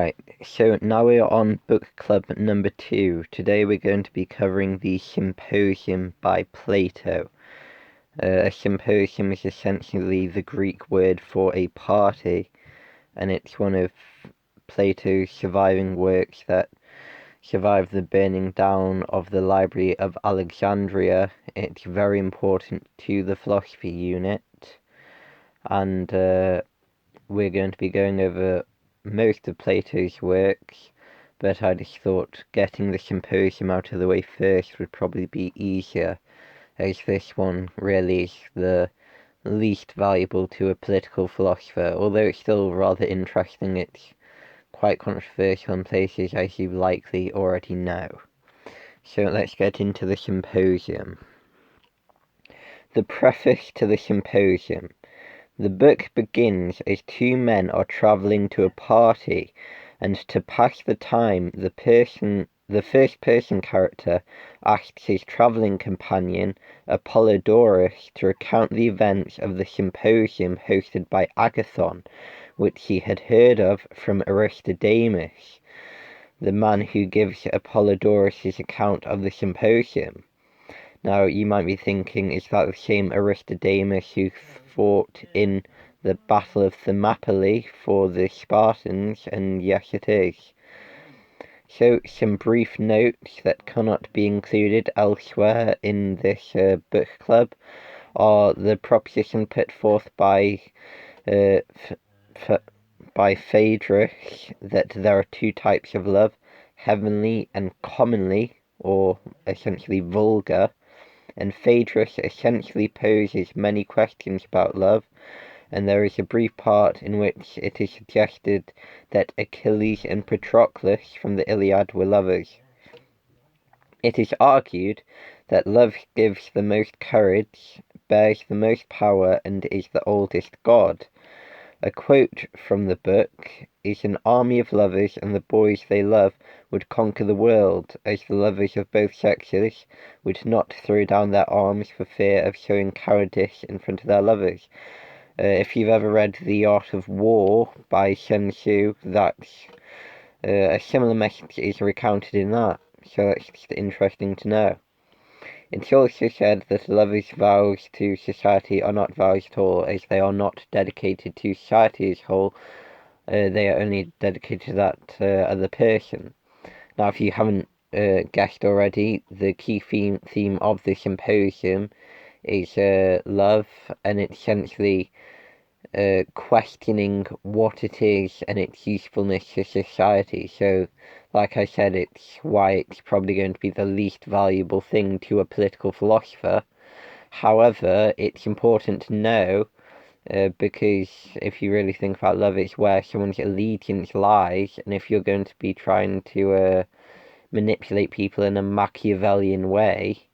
Right, so now we're on book club number 2. Today we're going to be covering the Symposium by Plato. A symposium is essentially the Greek word for a party, and it's one of Plato's surviving works that survived the burning down of the Library of Alexandria. It's very important to the philosophy unit, and we're going to be going over most of Plato's works, but I just thought getting the Symposium out of the way first would probably be easier, as this one really is the least valuable to a political philosopher. Although it's still rather interesting, it's quite controversial in places, as you likely already know. So let's get into the Symposium. The Preface to the Symposium. The book begins as two men are travelling to a party, and to pass the time, the first-person character asks his travelling companion, Apollodorus, to recount the events of the symposium hosted by Agathon, which he had heard of from Aristodemus, the man who gives Apollodorus' account of the symposium. Now, you might be thinking, is that the same Aristodemus who fought in the Battle of Thermapole for the Spartans? And yes, it is. So, some brief notes that cannot be included elsewhere in this book club are the proposition put forth by Phaedrus that there are two types of love, heavenly and commonly, or essentially vulgar. And Phaedrus essentially poses many questions about love, and there is a brief part in which it is suggested that Achilles and Patroclus from the Iliad were lovers. It is argued that love gives the most courage, bears the most power, and is the oldest god. A quote from the book is: "An army of lovers, and the boys they love would conquer the world, as the lovers of both sexes would not throw down their arms for fear of showing cowardice in front of their lovers." If you've ever read The Art of War by Sun Tzu, that's a similar message is recounted in that, so that's just interesting to know. It's also said that a lover's vows to society are not vows at all, as they are not dedicated to society as a whole. They are only dedicated to that other person. Now, if you haven't guessed already, the key theme of the symposium is love, and it's essentially questioning what it is and its usefulness to society. So, like I said, it's why it's probably going to be the least valuable thing to a political philosopher. However, it's important to know, because if you really think about love, it's where someone's allegiance lies, and if you're going to be trying to manipulate people in a Machiavellian way,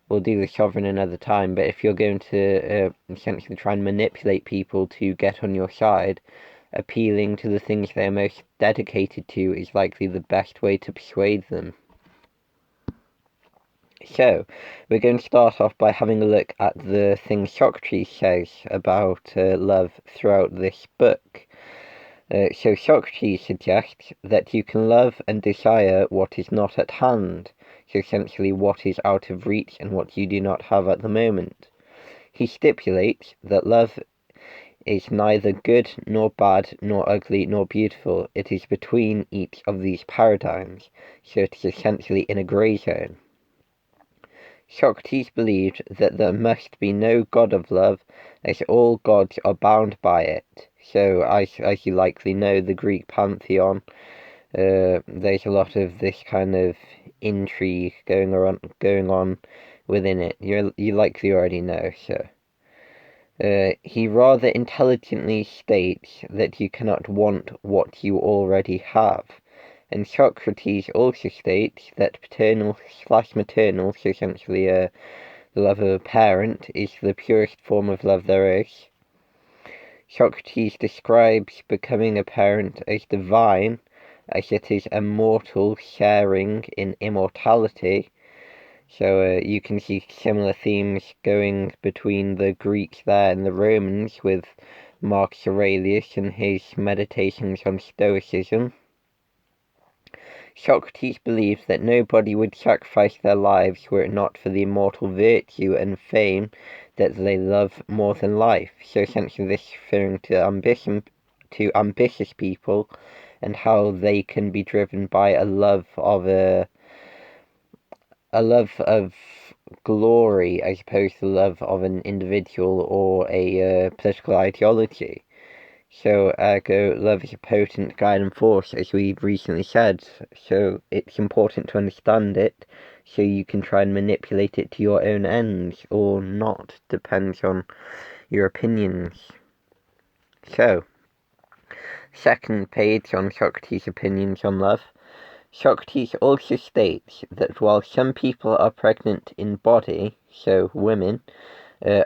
we'll do the sovereign another time, but if you're going to essentially try and manipulate people to get on your side, appealing to the things they're most dedicated to is likely the best way to persuade them. So, we're going to start off by having a look at the things Socrates says about love throughout this book. So Socrates suggests that you can love and desire what is not at hand, so essentially what is out of reach and what you do not have at the moment. He stipulates that love is neither good nor bad nor ugly nor beautiful. It is between each of these paradigms, so it is essentially in a grey zone. Socrates believed that there must be no god of love, as all gods are bound by it. So, as you likely know, the Greek pantheon, there's a lot of this kind of intrigue going on within it. You likely already know, so. He rather intelligently states that you cannot want what you already have. And Socrates also states that paternal/maternal, so essentially the love of a parent, is the purest form of love there is. Socrates describes becoming a parent as divine, as it is a mortal sharing in immortality. So you can see similar themes going between the Greeks there and the Romans with Marcus Aurelius and his meditations on Stoicism. Socrates believed that nobody would sacrifice their lives were it not for the immortal virtue and fame that they love more than life. So essentially this referring to ambitious people and how they can be driven by a love of glory as opposed to love of an individual or a political ideology. So, ergo, love is a potent guiding force, as we recently said. So, it's important to understand it so you can try and manipulate it to your own ends, or not, depends on your opinions. So, second page on Socrates' opinions on love. Socrates also states that while some people are pregnant in body, so women,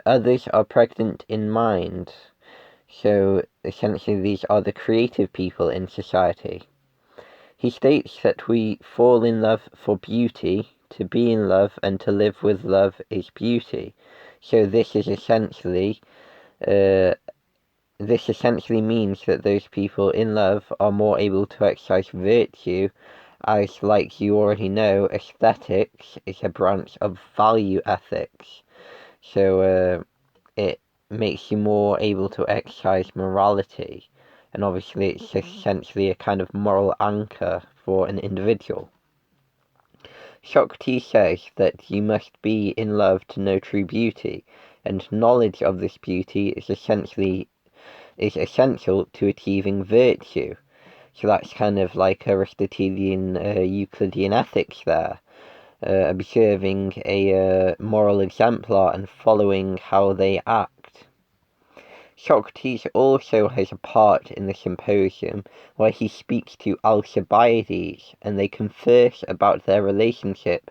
others are pregnant in mind. So essentially these are the creative people in society. He states that we fall in love for beauty, to be in love and to live with love is beauty. So this essentially means that those people in love are more able to exercise virtue, as, like you already know, aesthetics is a branch of value ethics. So it makes you more able to exercise morality, and obviously it's essentially a kind of moral anchor for an individual. Socrates says that you must be in love to know true beauty, and knowledge of this beauty is essential to achieving virtue. So that's kind of like Aristotelian Euclidean ethics there. Observing a moral exemplar and following how they act. Socrates also has a part in the Symposium where he speaks to Alcibiades and they converse about their relationship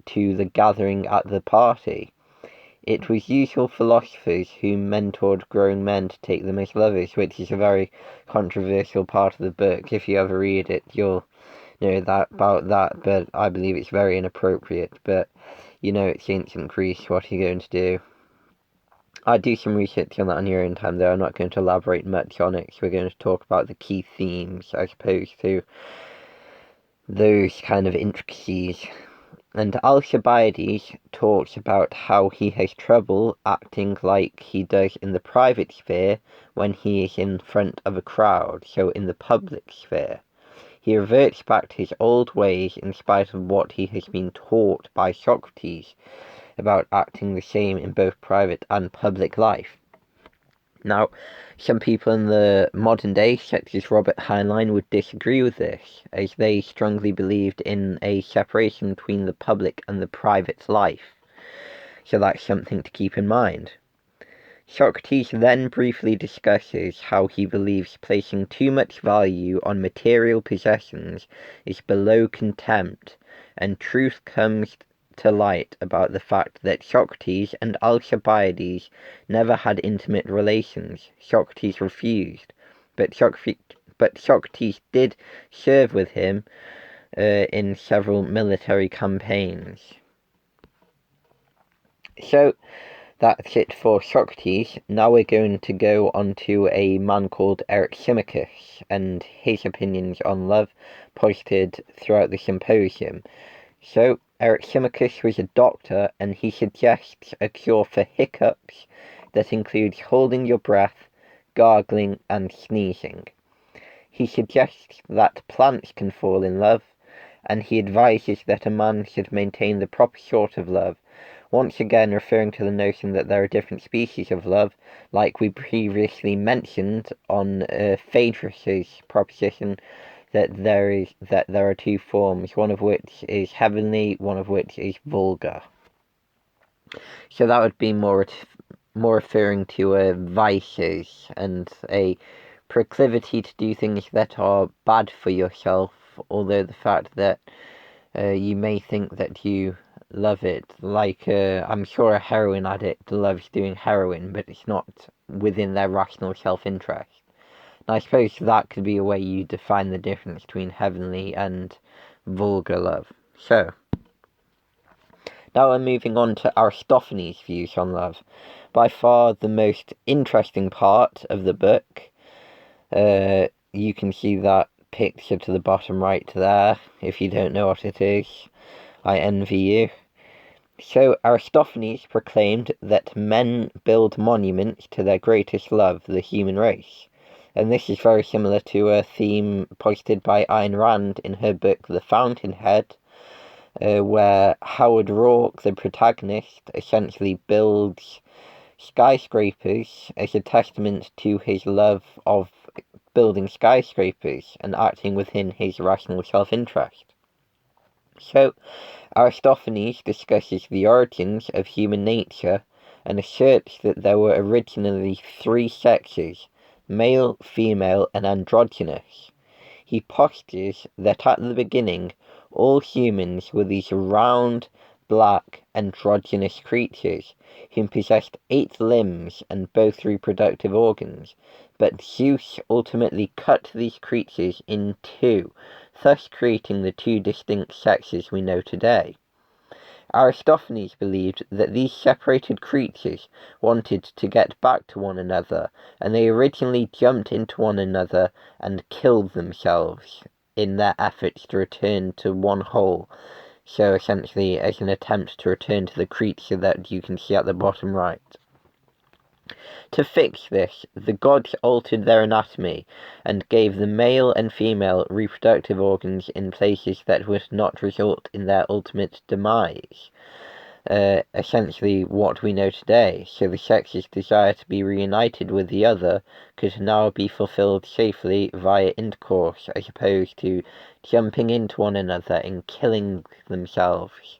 to the gathering at the party. It was usual philosophers who mentored grown men to take them as lovers, which is a very controversial part of the book. If you ever read it, you'll know that about that, but I believe it's very inappropriate. But you know, it's ancient Greece, what are you going to do? I'd do some research on that on your own time, though. I'm not going to elaborate much on it, so we're going to talk about the key themes as opposed to those kind of intricacies. And Alcibiades talks about how he has trouble acting like he does in the private sphere when he is in front of a crowd, so in the public sphere. He reverts back to his old ways in spite of what he has been taught by Socrates about acting the same in both private and public life. Now, some people in the modern day, such as Robert Heinlein, would disagree with this, as they strongly believed in a separation between the public and the private life. So that's something to keep in mind. Socrates then briefly discusses how he believes placing too much value on material possessions is below contempt, and truth comes to light about the fact that Socrates and Alcibiades never had intimate relations. Socrates refused, but Socrates did serve with him in several military campaigns. So that's it for Socrates. Now we're going to go on to a man called Erxymachus and his opinions on love posted throughout the Symposium. So, Erxymachus was a doctor and he suggests a cure for hiccups that includes holding your breath, gargling and sneezing. He suggests that plants can fall in love, and he advises that a man should maintain the proper sort of love, once again referring to the notion that there are different species of love, like we previously mentioned on Phaedrus' proposition that there are two forms, one of which is heavenly, one of which is vulgar. So that would be more referring to vices and a proclivity to do things that are bad for yourself, although the fact that you may think that you love it. Like, I'm sure a heroin addict loves doing heroin, but it's not within their rational self-interest. And I suppose that could be a way you define the difference between heavenly and vulgar love. So, now we're moving on to Aristophanes' views on love. By far the most interesting part of the book. You can see that picture to the bottom right there. If you don't know what it is, I envy you. So Aristophanes proclaimed that men build monuments to their greatest love, the human race. And this is very similar to a theme posited by Ayn Rand in her book The Fountainhead, where Howard Rourke, the protagonist, essentially builds skyscrapers as a testament to his love of building skyscrapers and acting within his rational self-interest. So, Aristophanes discusses the origins of human nature and asserts that there were originally three sexes, male, female, and androgynous. He postures that at the beginning all humans were these round, black, androgynous creatures who possessed 8 limbs and both reproductive organs, but Zeus ultimately cut these creatures in 2, thus creating the 2 distinct sexes we know today. Aristophanes believed that these separated creatures wanted to get back to one another, and they originally jumped into one another and killed themselves in their efforts to return to one whole. So essentially as an attempt to return to the creature that you can see at the bottom right. To fix this, the gods altered their anatomy and gave the male and female reproductive organs in places that would not result in their ultimate demise. Essentially what we know today, so the sex's desire to be reunited with the other could now be fulfilled safely via intercourse, as opposed to jumping into one another and killing themselves.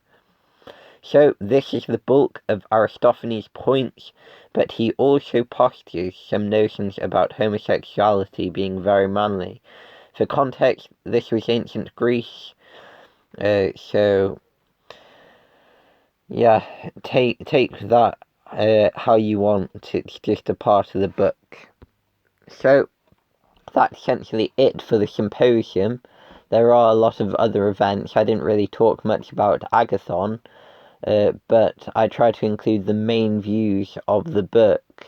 So this is the bulk of Aristophanes' points, but he also postures some notions about homosexuality being very manly. For context, this was ancient Greece, so yeah, take that how you want. It's just a part of the book. So that's essentially it for the symposium. There are a lot of other events. I didn't really talk much about Agathon, but I try to include the main views of the book,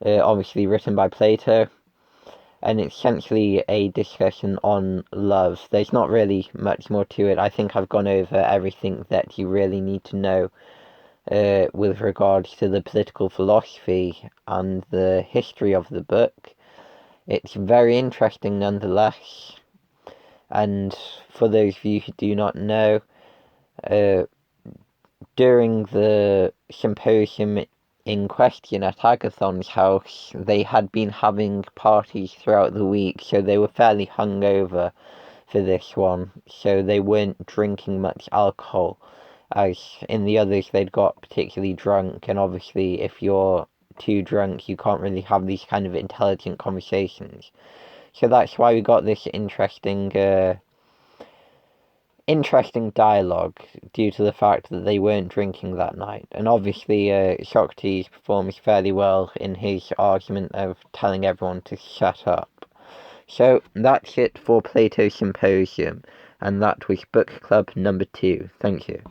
obviously written by Plato, and it's essentially a discussion on love. There's not really much more to it. I think I've gone over everything that you really need to know with regards to the political philosophy and the history of the book. It's very interesting nonetheless, and for those of you who do not know, during the symposium in question at Agathon's house, they had been having parties throughout the week, so they were fairly hungover for this one, so they weren't drinking much alcohol, as in the others they'd got particularly drunk, and obviously if you're too drunk you can't really have these kind of intelligent conversations. So that's why we got this interesting dialogue, due to the fact that they weren't drinking that night. And obviously Socrates performs fairly well in his argument of telling everyone to shut up. So that's it for Plato's Symposium, and that was book club number 2. Thank you.